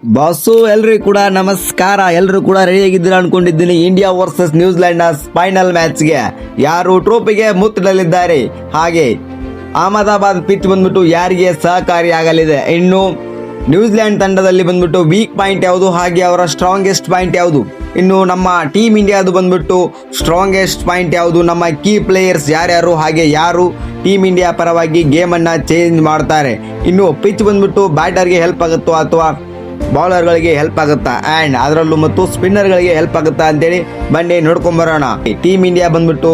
Boss ಎಲ್ರಿಗೂ ಕೂಡ ನಮಸ್ಕಾರ. ಎಲ್ಲರೂ ಕೂಡ ರೆಡಿ ಆಗಿದ್ದೀರಾ ಅನ್ಕೊಂಡಿದ್ದೀನಿ. ಇಂಡಿಯಾ ವರ್ಸಸ್ ನ್ಯೂಜಿಲೆಂಡ್ ಫೈನಲ್ ಮ್ಯಾಚ್ಗೆ ಯಾರು ಟ್ರೋಫಿಗೆ ಮುತ್ತಿಡಲಿದ್ದಾರೆ, ಹಾಗೆ ಅಹಮದಾಬಾದ್ ಪಿಚ್ ಬಂದ್ಬಿಟ್ಟು ಯಾರಿಗೆ ಸಹಕಾರಿಯಾಗಲಿದೆ, ಇನ್ನು ನ್ಯೂಜಿಲೆಂಡ್ ತಂಡದಲ್ಲಿ ಬಂದ್ಬಿಟ್ಟು ವೀಕ್ ಪಾಯಿಂಟ್ ಯಾವುದು, ಹಾಗೆ ಅವರ ಸ್ಟ್ರಾಂಗೆಸ್ಟ್ ಪಾಯಿಂಟ್ ಯಾವುದು, ಇನ್ನು ನಮ್ಮ ಟೀಮ್ ಇಂಡಿಯಾದು ಬಂದ್ಬಿಟ್ಟು ಸ್ಟ್ರಾಂಗೆಸ್ಟ್ ಪಾಯಿಂಟ್ ಯಾವುದು, ನಮ್ಮ ಕೀ ಪ್ಲೇಯರ್ಸ್ ಯಾರ್ಯಾರು, ಹಾಗೆ ಯಾರು ಟೀಮ್ ಇಂಡಿಯಾ ಪರವಾಗಿ ಗೇಮನ್ನು ಚೇಂಜ್ ಮಾಡ್ತಾರೆ, ಇನ್ನು ಪಿಚ್ ಬಂದ್ಬಿಟ್ಟು ಬ್ಯಾಟರ್ಗೆ ಹೆಲ್ಪ್ ಆಗುತ್ತೋ ಅಥವಾ ಬೌಲರ್ಗಳಿಗೆ ಹೆಲ್ಪ್ ಆಗುತ್ತಾ, ಆ್ಯಂಡ್ ಅದರಲ್ಲೂ ಮತ್ತು ಸ್ಪಿನ್ನರ್ಗಳಿಗೆ ಹೆಲ್ಪ್ ಆಗುತ್ತಾ ಅಂತೇಳಿ ಬನ್ನಿ ನೋಡ್ಕೊಂಬರೋಣ. ಟೀಮ್ ಇಂಡಿಯಾ ಬಂದ್ಬಿಟ್ಟು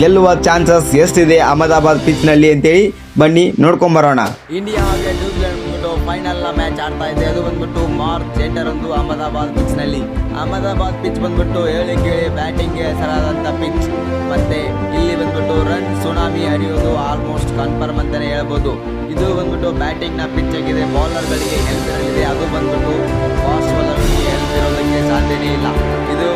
ಗೆಲ್ಲುವ ಚಾನ್ಸಸ್ ಎಷ್ಟಿದೆ ಅಹಮದಾಬಾದ್ ಪಿಚ್ನಲ್ಲಿ ಅಂತೇಳಿ ಬನ್ನಿ ನೋಡ್ಕೊಂಬರೋಣ. ಇಂಡಿಯಾ ಹಾಗೆ ನ್ಯೂಜಿಲೆಂಡ್ ಬಂದ್ಬಿಟ್ಟು ಫೈನಲ್ ಮ್ಯಾಚ್ ಆಡ್ತಾ ಇದೆ. ಅದು ಬಂದ್ಬಿಟ್ಟು ಮಾರ್ಚ್ 8ರಂದು ಅಹಮದಾಬಾದ್ ಪಿಚ್ನಲ್ಲಿ. ಅಹಮದಾಬಾದ್ ಪಿಚ್ ಬಂದ್ಬಿಟ್ಟು ಹೇಳಿ ಕೇಳಿ ಬ್ಯಾಟಿಂಗ್ಗೆ ಹೆಸರಾದಂಥ ಪಿಚ್. ಮತ್ತೆ ಇಲ್ಲಿ ಬಂದ್ಬಿಟ್ಟು ರನ್ ಸುನಾಮಿ ಹರಿಯೋದು ಆಲ್ಮೋಸ್ಟ್ ಕನ್ಫರ್ಮ್ ಅಂತಾನೆ ಹೇಳ್ಬೋದು. ಇದು ಬಂದ್ಬಿಟ್ಟು ಬ್ಯಾಟಿಂಗ್ನ ಪಿಚ್ ಆಗಿದೆ. ಬೌಲರ್ಗಳಿಗೆ ಹೆಲ್ಪ್ ಇರಲಿದೆ, ಅದು ಬಂದ್ಬಿಟ್ಟು ಫಾಸ್ಟ್ ಬೌಲರ್ಗಳಿಗೆ ಹೆಲ್ಪ್ ಇರೋದಕ್ಕೆ ಸಾಧ್ಯನೇ ಇಲ್ಲ. ಇದು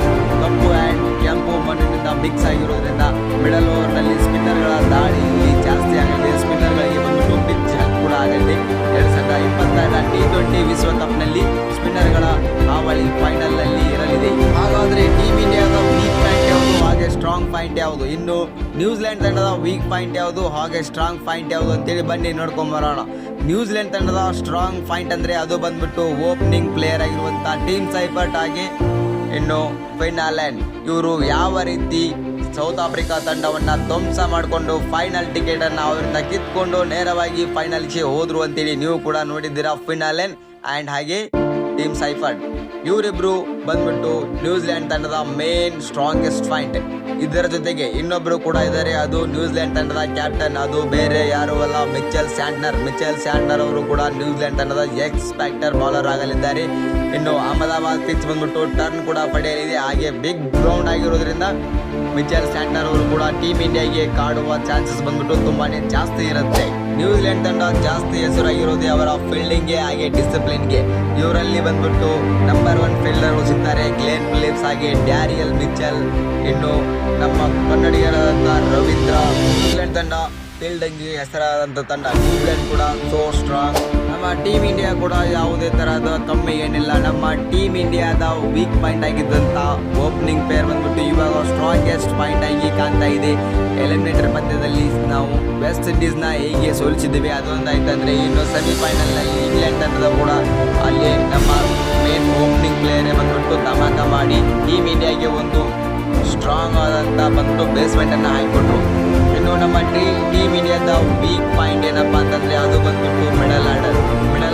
ಕಪ್ಪು ಆ್ಯಂಡ್ ಕೆಂಪು ಮಣ್ಣಿನಿಂದ ಮಿಕ್ಸ್ ಆಗಿರೋದ್ರಿಂದ ಮಿಡಲ್ ಓವರ್ನಲ್ಲಿ ಸ್ಪಿನ್ನರ್ಗಳ ದಾಳಿ ಇಲ್ಲಿ ಜಾಸ್ತಿ ಆಗಲಿದೆ. ಸ್ಪಿನ್ನರ್ಗಳಿಗೆ ಬಂದ್ಬಿಟ್ಟು ಪಿಚ್ ಹೆಲ್ಪ್ ಕೂಡ ಆಗಲಿದೆ. 2022 T20 ವಿಶ್ವಕಪ್ನಲ್ಲಿ ಸ್ಪಿನ್ನರ್ಗಳ ಹಾವಳಿ ಫೈನಲ್ನಲ್ಲಿ ಇರಲಿದೆ. ಹಾಗಾದರೆ ಟೀಮ್ ಇಂಡಿಯಾದ ವೀಕ್ ಪಾಯಿಂಟ್ ಯಾವುದು, ಹಾಗೆ ಸ್ಟ್ರಾಂಗ್ ಪಾಯಿಂಟ್ ಯಾವುದು, ಇನ್ನು ನ್ಯೂಜಿಲೆಂಡ್ ತಂಡದ ವೀಕ್ ಪಾಯಿಂಟ್ ಯಾವುದು, ಹಾಗೆ ಸ್ಟ್ರಾಂಗ್ ಪಾಯಿಂಟ್ ಯಾವುದು ಅಂತೇಳಿ ಬನ್ನಿ ನೋಡ್ಕೊಂಬರೋಣ. ನ್ಯೂಜಿಲೆಂಡ್ ತಂಡದ ಸ್ಟ್ರಾಂಗ್ ಪಾಯಿಂಟ್ ಅಂದರೆ ಅದು ಬಂದ್ಬಿಟ್ಟು ಓಪನಿಂಗ್ ಪ್ಲೇಯರ್ ಆಗಿರುವಂಥ ಟೀಮ್ ಸೈಫರ್ಟ್, ಹಾಗೆ ಇನ್ನು ಫಿನ್ ಆಲೆನ್. ಇವರು ಯಾವ ರೀತಿ ಸೌತ್ ಆಫ್ರಿಕಾ ತಂಡವನ್ನು ಧ್ವಂಸ ಮಾಡಿಕೊಂಡು ಫೈನಲ್ ಟಿಕೆಟನ್ನು ಅವರಿಂದ ಕಿತ್ಕೊಂಡು ನೇರವಾಗಿ ಫೈನಲ್ಗೆ ಹೋದ್ರು ಅಂತೇಳಿ ನೀವು ಕೂಡ ನೋಡಿದ್ದೀರಾ. ಫಿನ್ ಆಲೆನ್ ಆ್ಯಂಡ್ ಹಾಗೆ ಟೀಮ್ ಸೈಫರ್ಟ್ ಇವರಿಬ್ರು ಬಂದ್ಬಿಟ್ಟು ನ್ಯೂಜಿಲೆಂಡ್ ತಂಡದ ಮೇನ್ ಸ್ಟ್ರಾಂಗೆಸ್ಟ್ ಪಾಯಿಂಟ್. ಇದರ ಜೊತೆಗೆ ಇನ್ನೊಬ್ರು ಕೂಡ ಇದ್ದಾರೆ, ಅದು ನ್ಯೂಜಿಲೆಂಡ್ ತಂಡದ ಕ್ಯಾಪ್ಟನ್, ಅದು ಬೇರೆ ಯಾರು ಅಲ್ಲ, ಮಿಚೆಲ್ ಸ್ಯಾಂಟ್ನರ್ ಅವರು ಕೂಡ ನ್ಯೂಜಿಲೆಂಡ್ ತಂಡದ ಎಕ್ಸ್ ಫ್ಯಾಕ್ಟರ್ ಬೌಲರ್ ಆಗಲಿದ್ದಾರೆ. ಇನ್ನು ಅಹಮದಾಬಾದ್ ಪಿಚ್ ಬಂದ್ಬಿಟ್ಟು ಟರ್ನ್ ಕೂಡ ಪಡೆಯಲಿದೆ, ಹಾಗೆ ಬಿಗ್ ಗ್ರೌಂಡ್ ಆಗಿರೋದ್ರಿಂದ ಮಿಚೆಲ್ ಸ್ಯಾಂಟ್ನರ್ ಅವರು ಕೂಡ ಟೀಮ್ ಇಂಡಿಯಾಗೆ ಕಾಡುವ ಚಾನ್ಸಸ್ ಬಂದ್ಬಿಟ್ಟು ತುಂಬಾನೇ ಜಾಸ್ತಿ ಇರುತ್ತೆ. ನ್ಯೂಜಿಲೆಂಡ್ ತಂಡ ಜಾಸ್ತಿ ಹೆಸರಾಗಿರೋದೇ ಅವರ ಫೀಲ್ಡಿಂಗ್ಗೆ ಹಾಗೆ ಡಿಸಿಪ್ಲಿನ್ಗೆ. ಇವರಲ್ಲಿ ಬಂದ್ಬಿಟ್ಟು ನಂಬರ್ 1 ಫೀಲ್ಡರ್ಗಳು ಸಿಗ್ತಾರೆ, ಗ್ಲೇನ್ ಫಿಲಿಪ್ಸ್ ಹಾಗೆ ಡ್ಯಾರಿಯಲ್ ಮಿಚೆಲ್. ಇನ್ನು ನಮ್ಮ ಕನ್ನಡಿಗರಾದಂಥ ರವೀಂದ್ರ. ನ್ಯೂಜಿಲೆಂಡ್ ತಂಡ ಫೀಲ್ಡಿಂಗ್ಗೆ ಹೆಸರಾದಂಥ ತಂಡ. ನ್ಯೂಜಿಲೆಂಡ್ ಕೂಡ ಸೋ ಸ್ಟ್ರಾಂಗ್. ನಮ್ಮ ಟೀಮ್ ಇಂಡಿಯಾ ಕೂಡ ಯಾವುದೇ ತರಹದ ಕಮ್ಮಿ ಏನಿಲ್ಲ. ನಮ್ಮ ಟೀಮ್ ಇಂಡಿಯಾದ ವೀಕ್ ಪಾಯಿಂಟ್ ಆಗಿದ್ದಂಥ ಓಪನಿಂಗ್ ಪೇರ್ ಬಂದ್ಬಿಟ್ಟು ಇವಾಗ ಸ್ಟ್ರಾಂಗೆಸ್ಟ್ ಪಾಯಿಂಟ್ ಆಗಿ ಕಾಣ್ತಾ ಇದೆ. ಎಲಿಮಿನೇಟರ್ ಪಂದ್ಯದಲ್ಲಿ ನಾವು ವೆಸ್ಟ್ ಇಂಡೀಸ್ನ ಹೇಗೆ ಸೋಲಿಸಿದ್ದೀವಿ ಅದೊಂದಾಯ್ತಂದರೆ, ಇನ್ನು ಸೆಮಿಫೈನಲ್ನಲ್ಲಿ ಇಂಗ್ಲೆಂಡ್ ತಂಡದ ಕೂಡ ಅಲ್ಲಿ ನಮ್ಮ ಮೇನ್ ಓಪನಿಂಗ್ ಪ್ಲೇಯರೇ ಬಂದ್ಬಿಟ್ಟು ಧಮಾಕ ಮಾಡಿ ಟೀಮ್ ಇಂಡಿಯಾಗೆ ಒಂದು ಸ್ಟ್ರಾಂಗ್ ಆದಂಥ ಬಂದ್ಬಿಟ್ಟು ಬೇಸ್ಮೆಂಟನ್ನು ಹಾಕಿಕೊಟ್ರು. ಇನ್ನು ನಮ್ಮ ಟೀಮ್ ಇಂಡಿಯಾದ ವೀಕ್ ಪಾಯಿಂಟ್ ಏನಪ್ಪ ಅಂತಂದರೆ ಅದು ಬಂದ್ಬಿಟ್ಟು ಮಿಡಲ್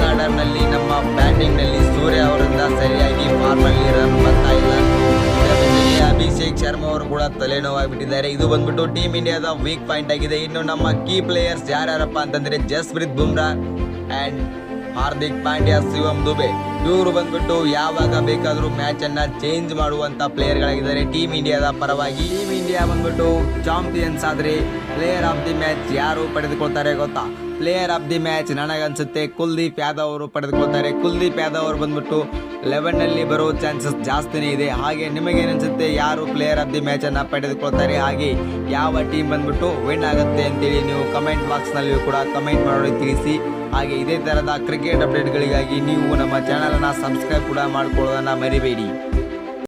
ಆರ್ಡರ್ನಲ್ಲಿ ನಮ್ಮ ಬ್ಯಾಟಿಂಗ್ನಲ್ಲಿ ಸೂರ್ಯ ಅವರಿಂದ ಸರಿಯಾಗಿ ಫಾರ್ಮಲ್ಲಿ ರನ್ ಬರ್ತಾ ಇಲ್ಲ. ಅಭಿಷೇಕ್ ಶರ್ಮಾ ಅವರು ಕೂಡ ತಲೆನೋವಾಗಿಬಿಟ್ಟಿದ್ದಾರೆ. ಇದು ಬಂದ್ಬಿಟ್ಟು ಟೀಮ್ ಇಂಡಿಯಾದ ವೀಕ್ ಪಾಯಿಂಟ್ ಆಗಿದೆ. ಇನ್ನು ನಮ್ಮ ಕೀ ಪ್ಲೇಯರ್ಸ್ ಯಾರ್ಯಾರಪ್ಪ ಅಂತಂದರೆ ಜಸ್ಪ್ರೀತ್ ಬುಮ್ರಾ ಆ್ಯಂಡ್ ಹಾರ್ದಿಕ್ ಪಾಂಡ್ಯ, ಶಿವಮ್ ದುಬೆ. ಇವರು ಬಂದ್ಬಿಟ್ಟು ಯಾವಾಗ ಬೇಕಾದರೂ ಮ್ಯಾಚನ್ನು ಚೇಂಜ್ ಮಾಡುವಂಥ ಪ್ಲೇಯರ್ಗಳಾಗಿದ್ದಾರೆ ಟೀಮ್ ಇಂಡಿಯಾದ ಪರವಾಗಿ. ಟೀಮ್ ಇಂಡಿಯಾ ಬಂದ್ಬಿಟ್ಟು ಚಾಂಪಿಯನ್ಸ್ ಆದರೆ ಪ್ಲೇಯರ್ ಆಫ್ ದಿ ಮ್ಯಾಚ್ ಯಾರು ಪಡೆದುಕೊಳ್ತಾರೆ ಗೊತ್ತಾ? ಪ್ಲೇಯರ್ ಆಫ್ ದಿ ಮ್ಯಾಚ್ ನನಗನ್ಸುತ್ತೆ ಕುಲ್ದೀಪ್ ಯಾದವ್ ಅವರು ಪಡೆದುಕೊಳ್ತಾರೆ. ಕುಲ್ದೀಪ್ ಯಾದವ್ ಅವರು ಬಂದ್ಬಿಟ್ಟು 11ನಲ್ಲಿ ಬರೋ ಚಾನ್ಸಸ್ ಜಾಸ್ತಿನೇ ಇದೆ. ಹಾಗೆ ನಿಮಗೇನನ್ಸುತ್ತೆ ಯಾರು ಪ್ಲೇಯರ್ ಆಫ್ ದಿ ಮ್ಯಾಚನ್ನು ಪಡೆದುಕೊಳ್ತಾರೆ, ಹಾಗೆ ಯಾವ ಟೀಮ್ ಬಂದ್ಬಿಟ್ಟು ವಿನ್ ಆಗುತ್ತೆ ಅಂತೇಳಿ ನೀವು ಕಮೆಂಟ್ ಬಾಕ್ಸ್ನಲ್ಲಿಯೂ ಕೂಡ ಕಮೆಂಟ್ ಮಾಡಿ ತಿಳಿಸಿ. ಹಾಗೆ ಇದೇ ಥರದ ಕ್ರಿಕೆಟ್ ಅಪ್ಡೇಟ್ಗಳಿಗಾಗಿ ನೀವು ನಮ್ಮ ಚಾನಲನ್ನು ಸಬ್ಸ್ಕ್ರೈಬ್ ಕೂಡ ಮಾಡ್ಕೊಳ್ಳೋದನ್ನು ಮರಿಬೇಡಿ.